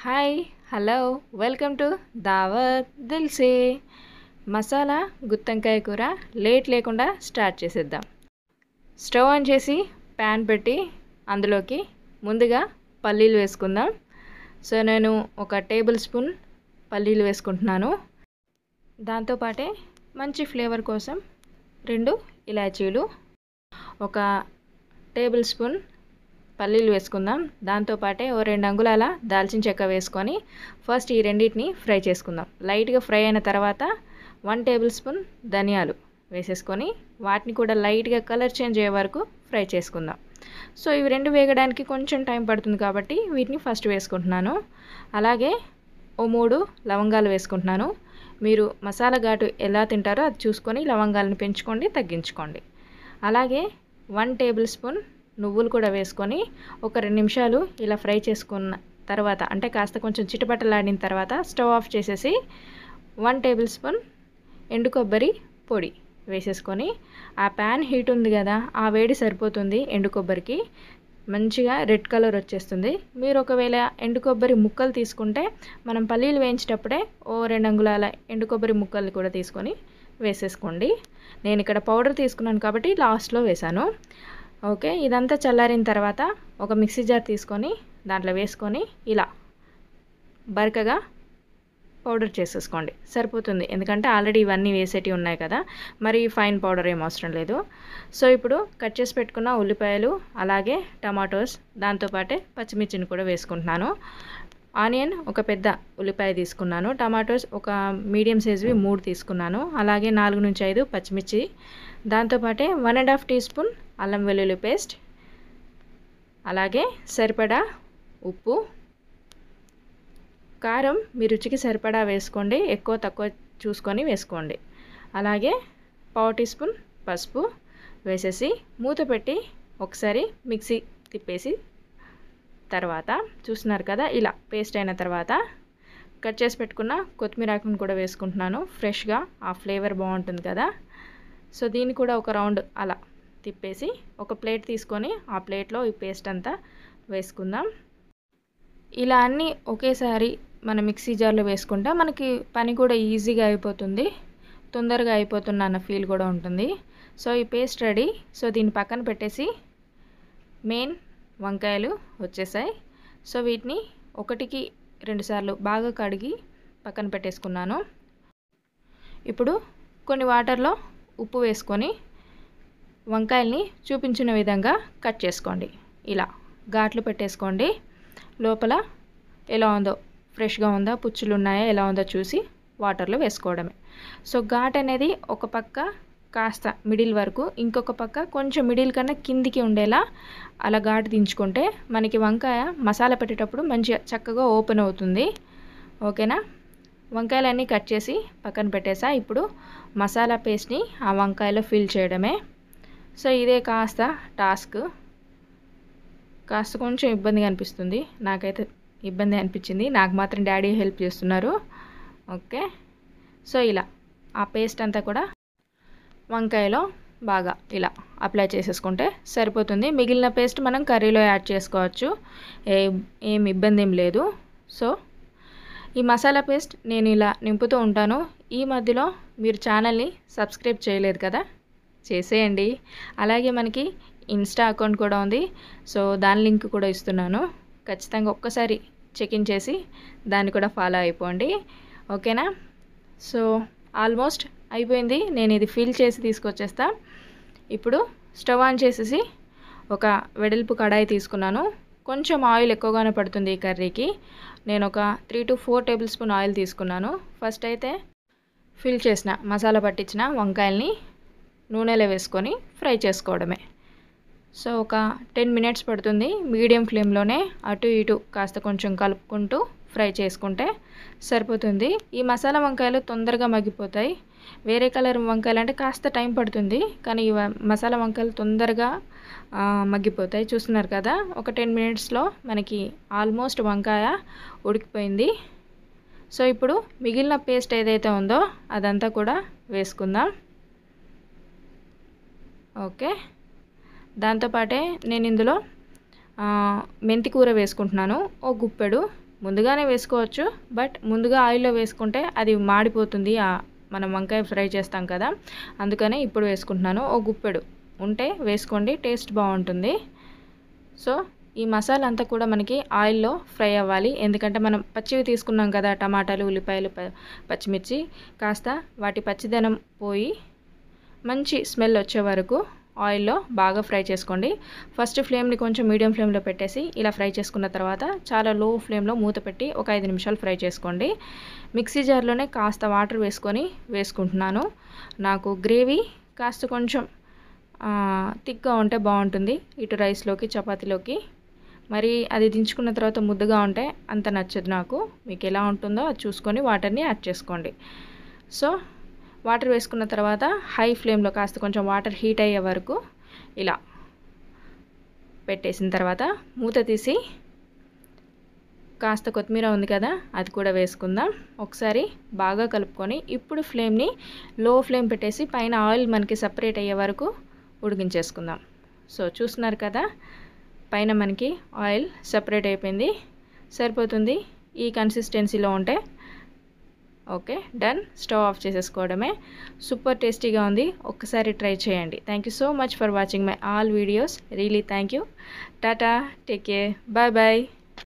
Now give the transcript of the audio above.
Hi hello welcome to దావత్ దిల్సే. మసాలా గుత్తంకాయ కూర late లేకుండా స్టార్ట్ చేసేద్దాం. స్టవ్ ఆన్ చేసి ప్యాన్ పెట్టి అందులోకి ముందుగా పల్లీలు వేసుకుందాం. సో నేను ఒక టేబుల్ స్పూన్ పల్లీలు వేసుకుంటున్నాను. దాంతోపాటే మంచి ఫ్లేవర్ కోసం 2 ఇలాచీలు, ఒక టేబుల్ స్పూన్ పల్లీలు వేసుకుందాం. దాంతోపాటే ఓ 2 అంగుళాల దాల్చిన చెక్క వేసుకొని ఫస్ట్ ఈ రెండింటిని ఫ్రై చేసుకుందాం. లైట్గా ఫ్రై అయిన తర్వాత 1 టేబుల్ స్పూన్ ధనియాలు వేసేసుకొని వాటిని కూడా లైట్గా కలర్ చేంజ్ అయ్యే వరకు ఫ్రై చేసుకుందాం. సో ఇవి రెండు వేగడానికి కొంచెం టైం పడుతుంది కాబట్టి వీటిని ఫస్ట్ వేసుకుంటున్నాను. అలాగే ఓ 3 లవంగాలు వేసుకుంటున్నాను. మీరు మసాలా ఘాటు ఎలా తింటారో అది చూసుకొని లవంగాలను పెంచుకోండి, తగ్గించుకోండి. అలాగే 1 టేబుల్ స్పూన్ నువ్వులు కూడా వేసుకొని ఒక 2 నిమిషాలు ఇలా ఫ్రై చేసుకున్న తర్వాత, అంటే కాస్త కొంచెం చిటపటలాడిన తర్వాత స్టవ్ ఆఫ్ చేసేసి 1 టేబుల్ స్పూన్ ఎండు కొబ్బరి పొడి వేసేసుకొని, ఆ ప్యాన్ హీట్ ఉంది కదా, ఆ వేడి సరిపోతుంది ఎండు కొబ్బరికి, మంచిగా రెడ్ కలర్ వచ్చేస్తుంది. మీరు ఒకవేళ ఎండు కొబ్బరి ముక్కలు తీసుకుంటే మనం పల్లీలు వేయించేటప్పుడే ఓ 2 అంగుళాల ఎండు కొబ్బరి ముక్కలు కూడా తీసుకొని వేసేసుకోండి. నేను ఇక్కడ పౌడర్ తీసుకున్నాను కాబట్టి లాస్ట్లో వేశాను. ఓకే, ఇదంతా చల్లారిన తర్వాత ఒక మిక్సీ జార్ తీసుకొని దాంట్లో వేసుకొని ఇలా బరకగా పౌడర్ చేసేసుకోండి, సరిపోతుంది. ఎందుకంటే ఆల్రెడీ ఇవన్నీ వేసేటివి ఉన్నాయి కదా, మరి ఫైన్ పౌడర్ ఏం అవసరం లేదు. సో ఇప్పుడు కట్ చేసి పెట్టుకున్న ఉల్లిపాయలు, అలాగే టమాటోస్, దాంతోపాటే పచ్చిమిర్చిని కూడా వేసుకుంటున్నాను. ఆనియన్ ఒక పెద్ద ఉల్లిపాయ తీసుకున్నాను. టమాటోస్ ఒక మీడియం సైజువి 3 తీసుకున్నాను. అలాగే 4 నుంచి 5 పచ్చిమిర్చి, దాంతోపాటే 1.5 టీ స్పూన్ అల్లం వెల్లుల్లి పేస్ట్, అలాగే సరిపడా ఉప్పు, కారం మీ రుచికి సరిపడా వేసుకోండి, ఎక్కువ తక్కువ చూసుకొని వేసుకోండి. అలాగే పావు టీ స్పూన్ పసుపు వేసేసి మూత పెట్టి ఒకసారి మిక్సీ తిప్పేసి తర్వాత చూస్తున్నారు కదా, ఇలా పేస్ట్ అయిన తర్వాత కట్ చేసి పెట్టుకున్న కొత్తిమీర ఆకును కూడా వేసుకుంటున్నాను. ఫ్రెష్గా ఆ ఫ్లేవర్ బాగుంటుంది కదా. సో దీన్ని కూడా ఒక రౌండ్ అలా తిప్పేసి ఒక ప్లేట్ తీసుకొని ఆ ప్లేట్లో ఈ పేస్ట్ అంతా వేసుకుందాం. ఇలా అన్నీ ఒకేసారి మన మిక్సీ జార్లో వేసుకుంటే మనకి పని కూడా ఈజీగా అయిపోతుంది, తొందరగా అయిపోతున్న అన్న ఫీల్ కూడా ఉంటుంది. సో ఈ పేస్ట్ రెడీ. సో దీన్ని పక్కన పెట్టేసి మెయిన్ వంకాయలు వచ్చేసాయి. సో వీటిని 1కి 2 సార్లు బాగా కడిగి పక్కన పెట్టేసుకున్నాను. ఇప్పుడు కొన్ని వాటర్లో ఉప్పు వేసుకొని వంకాయల్ని చూపించిన విధంగా కట్ చేసుకోండి. ఇలా ఘాట్లు పెట్టేసుకోండి. లోపల ఎలా ఉందో, ఫ్రెష్గా ఉందా, పుచ్చులు ఉన్నాయా, ఎలా ఉందో చూసి వాటర్లో వేసుకోవడమే. సో ఘాట్ అనేది ఒక పక్క కాస్త మిడిల్ వరకు, ఇంకొక పక్క కొంచెం మిడిల్ కన్నా కిందికి ఉండేలా అలా ఘాటు దించుకుంటే మనకి వంకాయ మసాలా పెట్టేటప్పుడు మంచిగా చక్కగా ఓపెన్ అవుతుంది. ఓకేనా, వంకాయలన్నీ కట్ చేసి పక్కన పెట్టేసా. ఇప్పుడు మసాలా పేస్ట్ని ఆ వంకాయలో ఫిల్ చేయడమే. సో ఇదే కాస్త టాస్క్, కాస్త కొంచెం ఇబ్బందిగా అనిపిస్తుంది. నాకైతే ఇబ్బంది అనిపించింది, నాకు మాత్రం డాడీ హెల్ప్ చేస్తున్నారు. ఓకే, సో ఇలా ఆ పేస్ట్ అంతా కూడా వంకాయలో బాగా ఇలా అప్లై చేసేసుకుంటే సరిపోతుంది. మిగిలిన పేస్ట్ మనం కర్రీలో యాడ్ చేసుకోవచ్చు, ఏం ఇబ్బంది ఏం లేదు. సో ఈ మసాలా పేస్ట్ నేను ఇలా నింపుతూ ఉంటాను. ఈ మధ్యలో మీరు ఛానల్ని సబ్స్క్రైబ్ చేయలేదు కదా, చేసేయండి. అలాగే మనకి ఇన్స్టా అకౌంట్ కూడా ఉంది, సో దాని లింక్ కూడా ఇస్తున్నాను. ఖచ్చితంగా ఒక్కసారి చెక్ఇన్ చేసి దాన్ని కూడా ఫాలో అయిపోండి. ఓకేనా, సో ఆల్మోస్ట్ అయిపోయింది. నేను ఇది ఫిల్ చేసి తీసుకొచ్చేస్తా. ఇప్పుడు స్టవ్ ఆన్ చేసేసి ఒక వెడల్పు కడాయి తీసుకున్నాను. కొంచెం ఆయిల్ ఎక్కువగానే పడుతుంది ఈ కర్రీకి. నేను ఒక 3 to 4 టేబుల్ స్పూన్ ఆయిల్ తీసుకున్నాను. ఫస్ట్ అయితే ఫిల్ చేసిన మసాలా పట్టించిన వంకాయల్ని నూనెలో వేసుకొని ఫ్రై చేసుకోవడమే. సో ఒక 10 మినిట్స్ పడుతుంది. మీడియం ఫ్లేమ్లోనే అటు ఇటు కాస్త కొంచెం కలుపుకుంటూ ఫ్రై చేసుకుంటే సరిపోతుంది. ఈ మసాలా వంకాయలు తొందరగా మగ్గిపోతాయి. వేరే కలర్ వంకాయలు అంటే కాస్త టైం పడుతుంది, కానీ ఈ మసాలా వంకాయలు తొందరగా మగ్గిపోతాయి. చూస్తున్నారు కదా, ఒక 10 మినిట్స్లో మనకి ఆల్మోస్ట్ వంకాయ ఉడికిపోయింది. సో ఇప్పుడు మిగిలిన పేస్ట్ ఏదైతే ఉందో అదంతా కూడా వేసుకుందాం. ఓకే, దాంతోపాటే నేను ఇందులో మెంతి కూర వేసుకుంటున్నాను. ఓ గుప్పెడు ముందుగానే వేసుకోవచ్చు, బట్ ముందుగా ఆయిల్లో వేసుకుంటే అది మాడిపోతుంది. మనం వంకాయ ఫ్రై చేస్తాం కదా, అందుకనే ఇప్పుడు వేసుకుంటున్నాను. ఓ గుప్పెడు ఉంటే వేసుకోండి, టేస్ట్ బాగుంటుంది. సో ఈ మసాలా అంతా కూడా మనకి ఆయిల్లో ఫ్రై అవ్వాలి. ఎందుకంటే మనం పచ్చివి తీసుకున్నాం కదా, టమాటాలు, ఉల్లిపాయలు, పచ్చిమిర్చి, కాస్త వాటి పచ్చిదనం పోయి మంచి స్మెల్ వచ్చే వరకు ఆయిల్లో బాగా ఫ్రై చేసుకోండి. ఫస్ట్ ఫ్లేమ్ని కొంచెం మీడియం ఫ్లేమ్లో పెట్టేసి ఇలా ఫ్రై చేసుకున్న తర్వాత చాలా లో ఫ్లేమ్లో మూత పెట్టి ఒక 5 నిమిషాలు ఫ్రై చేసుకోండి. మిక్సీ జార్లోనే కాస్త వాటర్ వేసుకొని వేసుకుంటున్నాను. నాకు గ్రేవీ కాస్త కొంచెం థిక్గా ఉంటే బాగుంటుంది, ఇటు రైస్లోకి చపాతీలోకి. మరి అది దించుకున్న తర్వాత ముద్దగా ఉంటే అంత నచ్చదు నాకు. మీకు ఎలా ఉంటుందో అది చూసుకొని వాటర్ని యాడ్ చేసుకోండి. సో వాటర్ వేసుకున్న తర్వాత హై ఫ్లేమ్లో కాస్త కొంచెం వాటర్ హీట్ అయ్యే వరకు ఇలా పెట్టేసిన తర్వాత మూత తీసి కాస్త కొత్తిమీర ఉంది కదా, అది కూడా వేసుకుందాం. ఒకసారి బాగా కలుపుకొని ఇప్పుడు ఫ్లేమ్ని లో ఫ్లేమ్ పెట్టేసి పైన ఆయిల్ మనకి సపరేట్ అయ్యే వరకు ఉడికించేసుకుందాం. సో చూస్తున్నారు కదా, పైన మనకి ఆయిల్ సపరేట్ అయిపోయింది, సరిపోతుంది. ఈ కన్సిస్టెన్సీలో ఉంటే ఓకే, డన్. స్టవ్ ఆఫ్ చేసేసుకోవడమే. సూపర్ టేస్టీగా ఉంది, ఒక్కసారి ట్రై చేయండి. Thank you so much for watching my all videos. Really thank you. Tata, take care, bye bye.